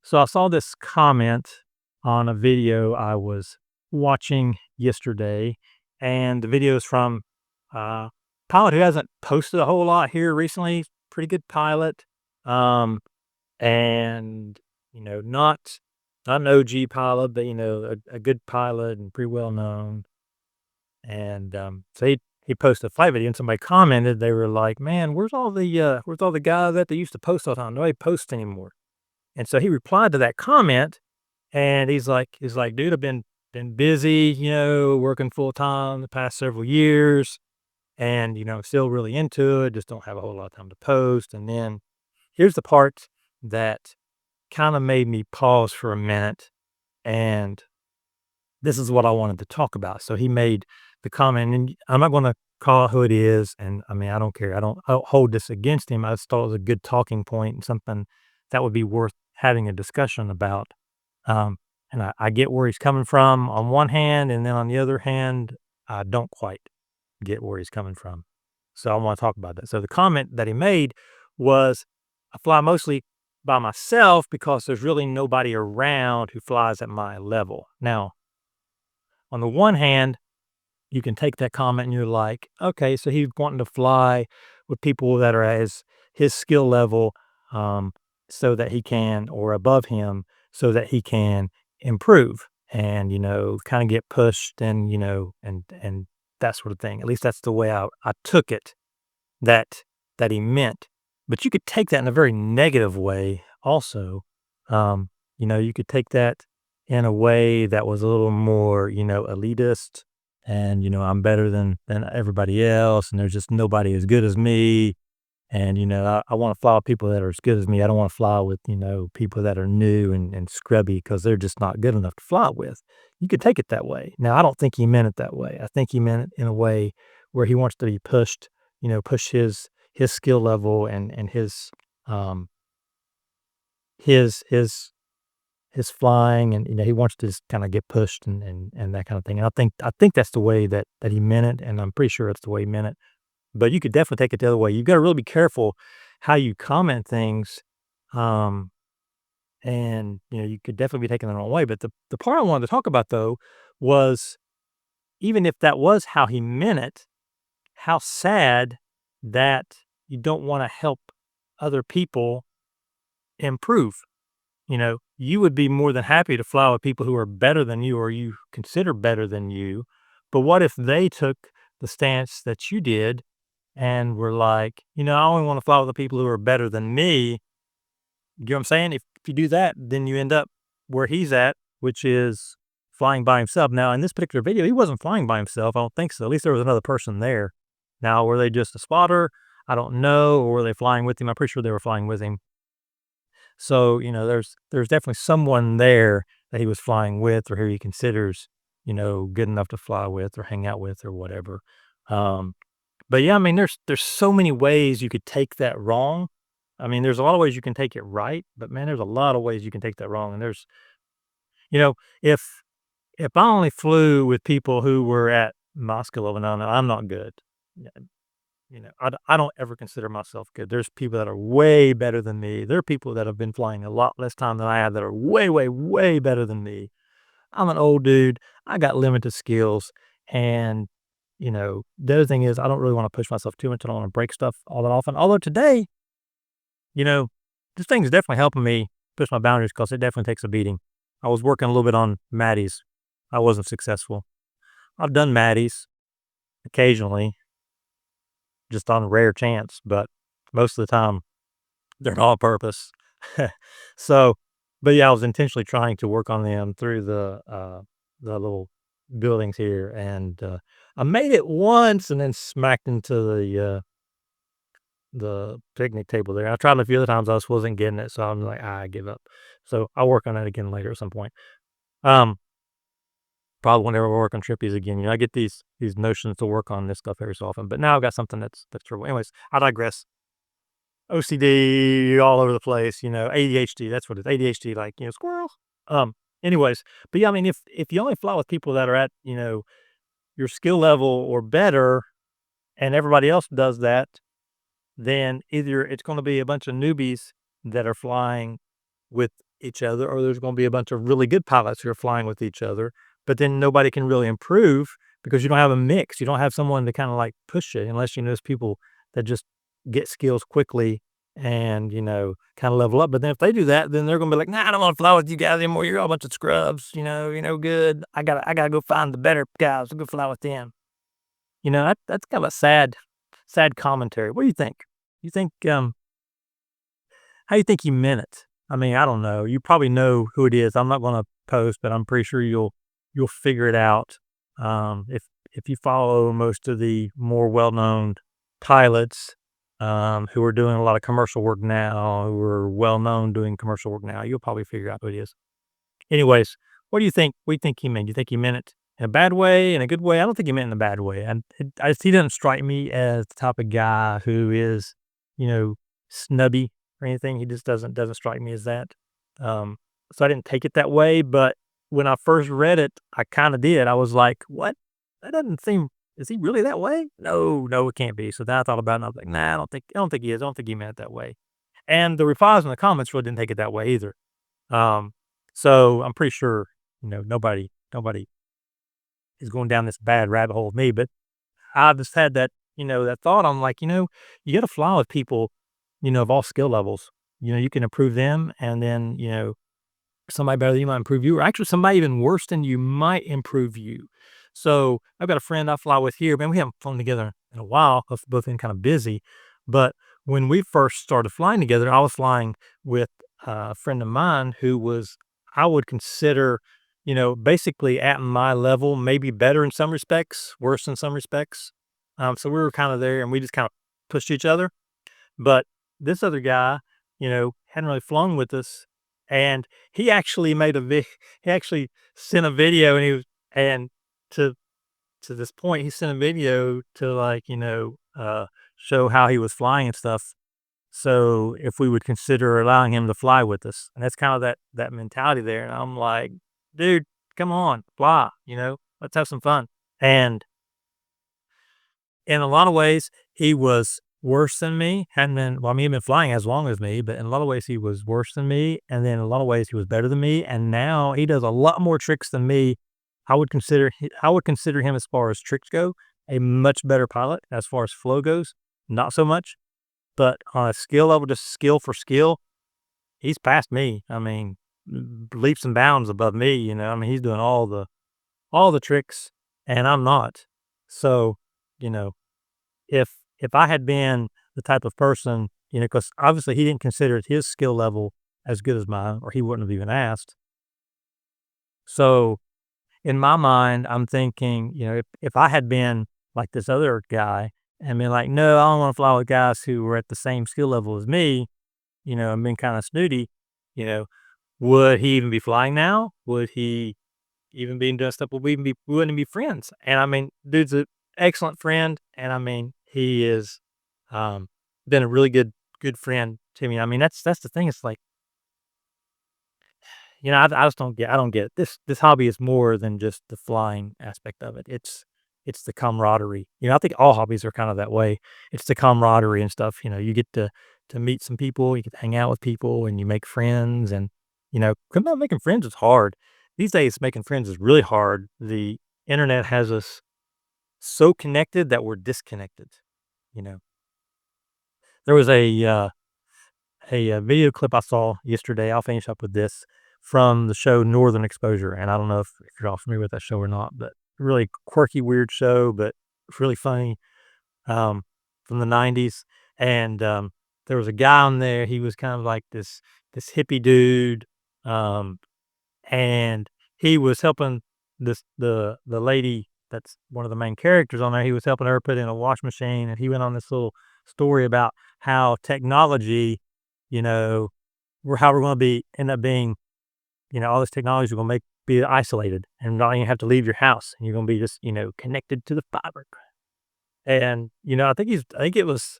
So I saw this comment on a video I was watching yesterday, and the video is from a pilot who hasn't posted a whole lot here recently. Pretty good pilot, um, and not an OG pilot, but a good pilot and pretty well known. And so he posted a flight video, and somebody commented. They were like, "Man, where's all the guys that they used to post all the time? Nobody posts anymore." And so he replied to that comment, and he's like, "Dude, I've been busy, working full time the past several years, and still really into it. Just don't have a whole lot of time to post." And then here's the part that kind of made me pause for a minute, and this is what I wanted to talk about. So he made the comment, and I'm not going to call out who it is, and I mean I don't care. I don't hold this against him. I just thought it was a good talking point and something that would be worth having a discussion about. Um, and I get where he's coming from on one hand, and then on the other hand, I don't quite get where he's coming from. So I want to talk about that. So the comment that he made was, I fly mostly by myself because there's really nobody around who flies at my level. Now, on the one hand, you can take that comment and you're like, okay, so he's wanting to fly with people that are at his skill level, um, so that he can, or above him, so that he can improve and, kind of get pushed and, and that sort of thing. At least that's the way I took it that that he meant. But you could take that in a very negative way also. You could take that in a way that was a little more, elitist and, I'm better than everybody else and there's just nobody as good as me. And, I want to fly with people that are as good as me. I don't want to fly with, people that are new and scrubby because they're just not good enough to fly with. You could take it that way. Now, I don't think he meant it that way. I think he meant it in a way where he wants to be pushed, push his skill level and um his his flying and he wants to just kind of get pushed and that kind of thing. And I think that's the way that he meant it, and I'm pretty sure it's the way he meant it. But you could definitely take it the other way. You've got to really be careful how you comment things. Um, and you could definitely be taken the wrong way. But the part I wanted to talk about though was, even if that was how he meant it, how sad that you don't want to help other people improve. You would be more than happy to fly with people who are better than you or you consider better than you. But what if they took the stance that you did and were like, I only want to fly with the people who are better than me? You know what I'm saying? If you do that, then you end up where he's at, which is flying by himself. Now, in this particular video, he wasn't flying by himself. I don't think so. At least there was another person there. Now, were they just a spotter? I don't know. Or were they flying with him? I'm pretty sure they were flying with him. So, there's definitely someone there that he was flying with or who he considers, good enough to fly with or hang out with or whatever. Um, but yeah, I mean, there's so many ways you could take that wrong. I mean, there's a lot of ways you can take it right, but man, there's a lot of ways you can take that wrong. And there's, you know, if if I only flew with people who were at my skill level, no, no, I'm not good. Yeah, I don't ever consider myself good. There's people that are way better than me. There are people that have been flying a lot less time than I have that are way, way, way better than me. I'm an old dude. I got limited skills. And, the other thing is I don't really want to push myself too much. I don't want to break stuff all that often. Although today, you know, this thing is definitely helping me push my boundaries because it definitely takes a beating. I was working a little bit on Maddie's. I wasn't successful. I've done Maddie's occasionally, just on a rare chance, but most of the time they're all purpose. So, but yeah, I was intentionally trying to work on them through the little buildings here, and I made it once, and then smacked into the picnic table there. I tried it a few other times. I just wasn't getting it, so I'm like, I give up. So I'll work on that again later at some point. Um, Probably whenever we work on trippies again. I get these notions to work on this stuff every so often, but now I've got something that's terrible. Anyways, I digress. OCD all over the place, ADHD, that's what it's ADHD, like, squirrel. Um, Anyways, but yeah, I mean, if you only fly with people that are at, your skill level or better, and everybody else does that, then either it's going to be a bunch of newbies that are flying with each other, or there's gonna be a bunch of really good pilots who are flying with each other, but then nobody can really improve because you don't have a mix. You don't have someone to kinda, like, push it unless you know those people that just get skills quickly and, kinda level up. But then if they do that, then they're gonna be like, "Nah, I don't wanna fly with you guys anymore. You're all a bunch of scrubs, you're no good. I gotta go find the better guys to go fly with them." That's kind of a sad commentary. What do you think? You think, how you think he meant it? I mean, I don't know. You probably know who it is. I'm not gonna post, but I'm pretty sure you'll figure it out. If you follow most of the more well-known pilots, who are doing a lot of commercial work now, who are well-known doing commercial work now, you'll probably figure out who it is. Anyways, what do you think? What do you think he meant? Do you think he meant it in a bad way, in a good way? I don't think he meant it in a bad way. And he doesn't strike me as the type of guy who is, you know, snubby or anything. He just doesn't strike me as that. Um, so I didn't take it that way. But when I first read it, I kind of did. I was like, what? That doesn't seem. Is he really that way? No, no, it can't be. So then I thought about it, and I was like, nah, I don't think he is. I don't think he meant it that way. And the replies in the comments really didn't take it that way either. Um, so I'm pretty sure, nobody is going down this bad rabbit hole with me, but I just had that thought. I'm like, you got to fly with people, of all skill levels. You can improve them, and then, somebody better than you might improve you, or actually somebody even worse than you might improve you. So I've got a friend I fly with here, man. We haven't flown together in a while. We've both been kind of busy, but when we first started flying together, I was flying with a friend of mine who was, I would consider, basically at my level, maybe better in some respects, worse in some respects. So we were kind of there, and we just kind of pushed each other. But this other guy, hadn't really flown with us, and he actually made a he actually sent a video, and and to this point, he sent a video to, like, show how he was flying and stuff. So if we would consider allowing him to fly with us, and that's kind of that mentality there. And I'm like, dude, come on, fly, let's have some fun. And in a lot of ways, he was worse than me. Hadn't been well, I mean, he'd been flying as long as me, but in a lot of ways he was worse than me, and then in a lot of ways he was better than me, and now he does a lot more tricks than me. I would consider him, as far as tricks go, a much better pilot. As far as flow goes, not so much. But on a skill level, just skill for skill, he's past me. I mean, leaps and bounds above me. I mean, he's doing all the tricks, and I'm not. So, you know, if I had been the type of person, because obviously he didn't consider his skill level as good as mine, or he wouldn't have even asked. So in my mind, I'm thinking, if I had been like this other guy and been like, no, I don't want to fly with guys who were at the same skill level as me, and been kind of snooty, you know, would he even be flying now? Would he even be doing stuff? Would we wouldn't be friends? And I mean, dude's an excellent friend, and I mean, he is, um, been a really good friend to me. I mean, that's the thing. It's like, I just don't get it. This hobby is more than just the flying aspect of it. It's the camaraderie. I think all hobbies are kind of that way. It's the camaraderie and stuff. You get to meet some people, you get to hang out with people, and you make friends. And 'cause not making friends is hard these days. Making friends is really hard. The internet has us so connected that we're disconnected. You know, there was a video clip I saw yesterday. I'll finish up with this from the show Northern Exposure, and I don't know if you're all familiar with that show or not, but really quirky, weird show, but it's really funny. Um, from the '90s, and there was a guy on there. He was kind of like this hippie dude, um, and he was helping the lady that's one of the main characters on there. He was helping her put in a wash machine, and he went on this little story about how technology, you know, how we're going to be end up being, all this technology is going to make be isolated and not even have to leave your house, and you're going to be just connected to the fiber. And I think it was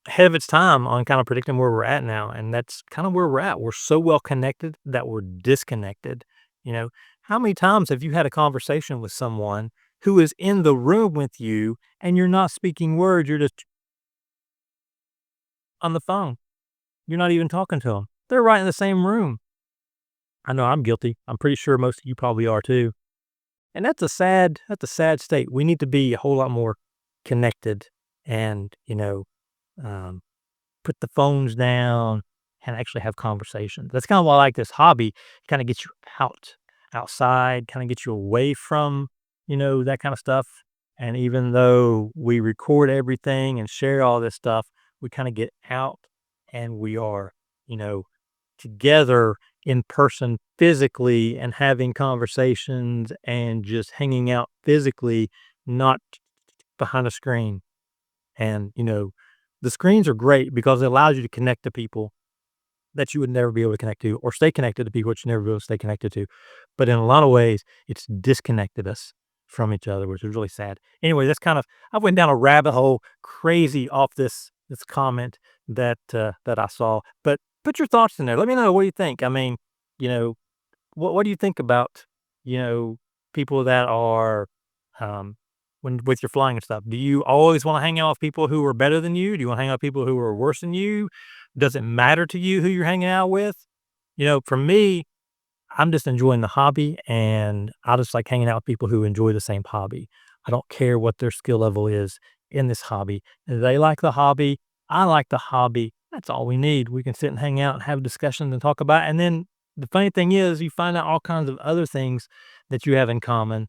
ahead of its time on kind of predicting where we're at now, and that's kind of where we're at. We're so well connected that we're disconnected. You know, how many times have you had a conversation with someone who is in the room with you and you're not speaking words, you're just on the phone. You're not even talking to them. They're right in the same room. I know I'm guilty. I'm pretty sure most of you probably are too. And that's a sad state. We need to be a whole lot more connected and, um, put the phones down and actually have conversations. That's kind of why I like this hobby. Kind of gets you outside, kind of gets you away from, that kind of stuff. And even though we record everything and share all this stuff, we kind of get out and we are, you know, together in person physically and having conversations and just hanging out physically, not behind a screen. And, the screens are great because it allows you to connect to people that you would never be able to connect to or stay connected to people that you never be able to stay connected to. But in a lot of ways, it's disconnected us from each other, which is really sad. Anyway, I went down a rabbit hole crazy off this comment that I saw. But put your thoughts in there. Let me know what you think. I mean, you know, what do you think about, you know, people that are, um, when with your flying and stuff? Do you always wanna hang out with people who are better than you? Do you wanna hang out with people who are worse than you? Does it matter to you who you're hanging out with? For me, I'm just enjoying the hobby, and I just like hanging out with people who enjoy the same hobby. I don't care what their skill level is in this hobby. They like the hobby, I like the hobby. That's all we need. We can sit and hang out and have discussions and talk about it. And then the funny thing is, you find out all kinds of other things that you have in common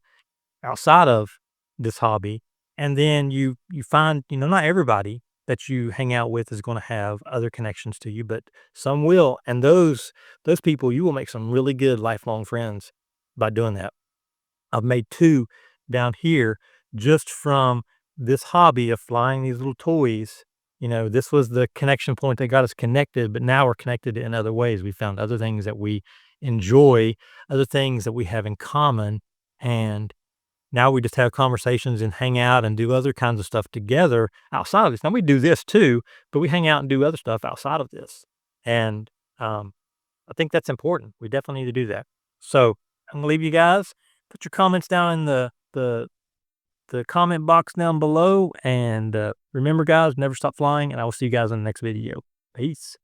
outside of this hobby. And then you find, not everybody that you hang out with is going to have other connections to you, but some will. And those people, you will make some really good lifelong friends by doing that. I've made two down here just from this hobby of flying these little toys. This was the connection point that got us connected, but now we're connected in other ways. We found other things that we enjoy, other things that we have in common. And now we just have conversations and hang out and do other kinds of stuff together outside of this. Now we do this too, but we hang out and do other stuff outside of this. And I think that's important. We definitely need to do that. So I'm gonna leave you guys. Put your comments down in the comment box down below. And remember, guys, never stop flying. And I will see you guys in the next video. Peace.